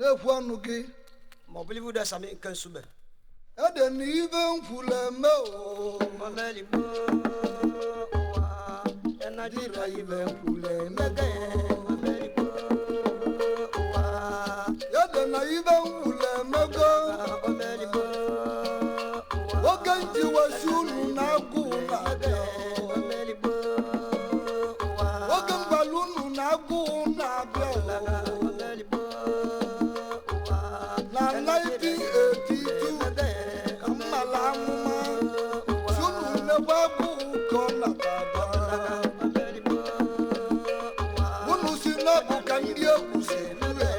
Nefuanuki. Mobilivu da sami kansube. Eden even fuleme o. Mamelibo. Enadira even fuleme. Mamelibo. Eden even fuleme go. Mamelibo. Wakanji wasulu na kuna. Mamelibo. Wakan balunu na kuna. Mamelibo. Na 1982. Amalamuma. Sulu ne babu kona baba. Bunu sinabu kandia kusenule.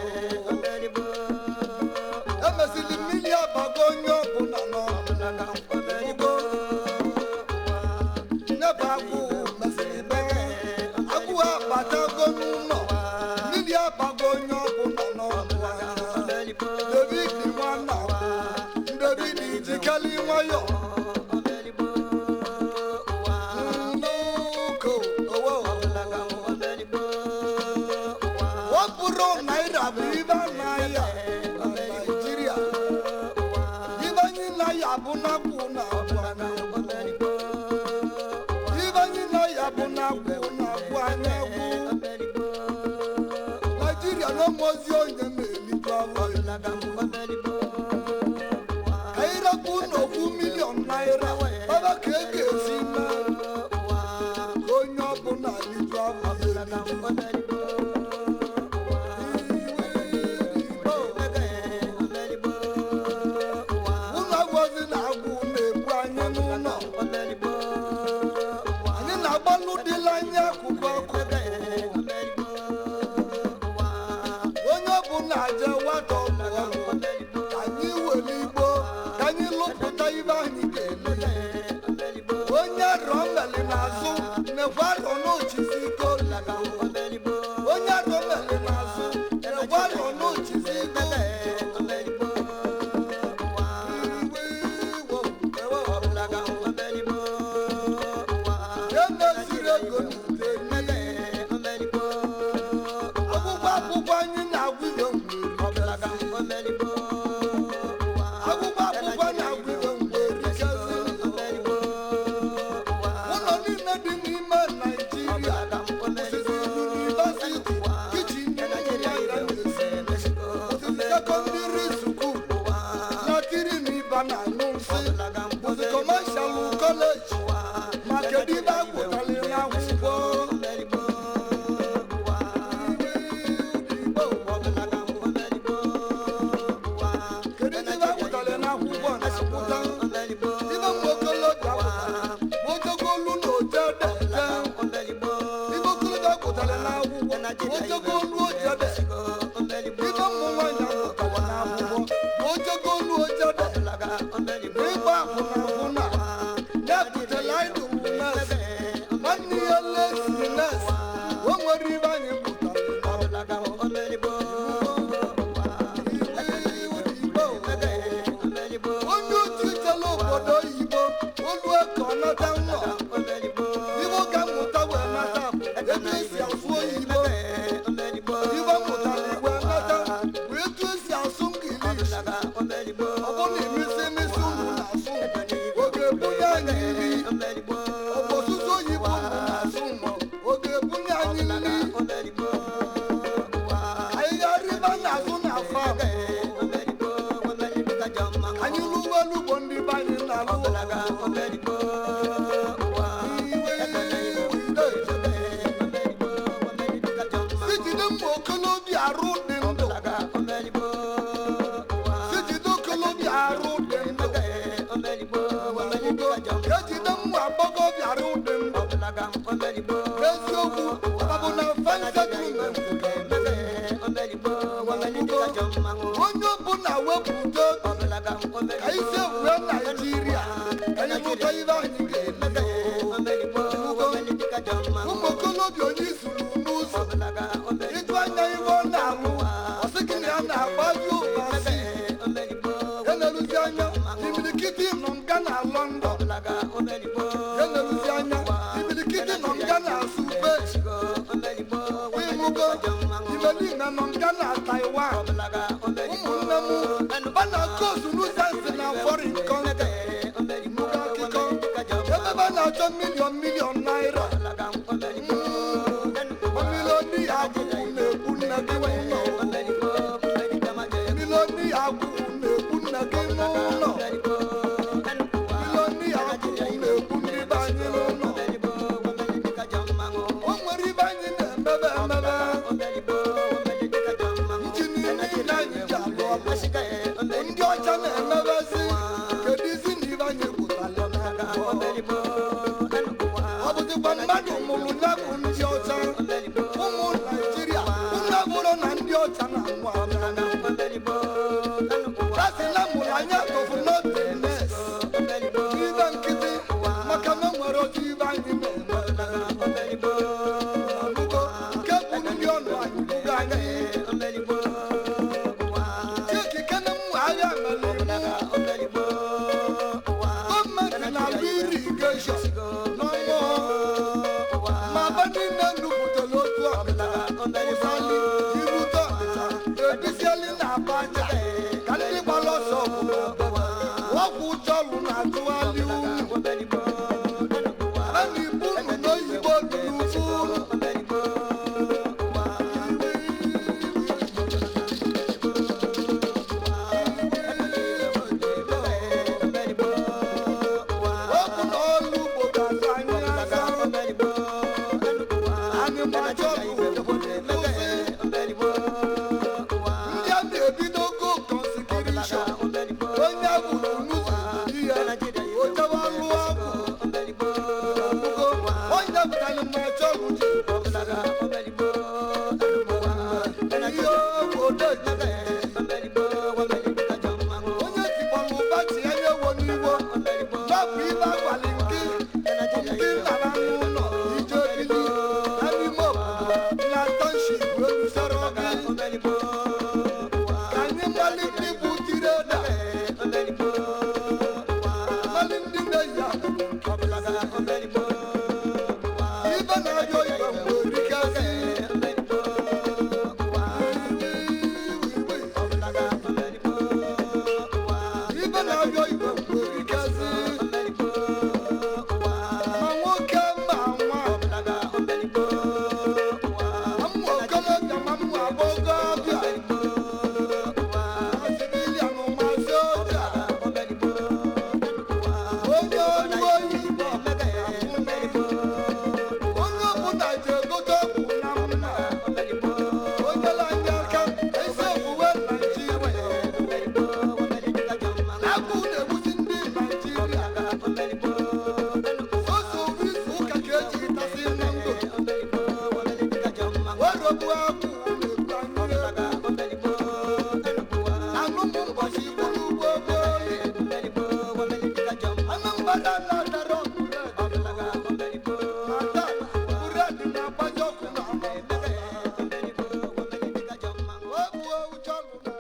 Emesili milia bagonyo bunano. Ne babu mesebe. Agua batagonuno. Milia bagonyo bunano. David ni wana. David ni jikali wayo. Wapuro naira viva naya Nigeria. Viva ni naya buna buna. Viva ni naya buna buna bwana bu. Nigeria no mozio nyemeli baba. Kaira kuno 2 million naira. Baba keke sina. Konyo buna ni baba. Taiwan. namu bana kozu nusansi na foreign country muga kiko ebe bana cho million naira miloni abu ne bunna ke no miloni abu ne bunna ke no miloni abu ne bunni bani no o mari bani ne bebe ndi ọcha na-emebezi kedu isi na ibe anyị pụtara ọ bụzikwa mmadụ mụrụ ya bụ ndị ọcha ụmụ Naijiria unu bụrụ na ndị ọcha na-anwụ asị na mụrụ anya tọfụ n'otu nes ibe nkịtị maka na nwere otu ibe anyị na-eme nke bụ ndị ọnụ anyị bụga anyị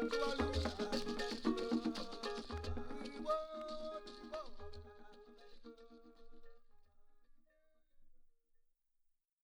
Thank you.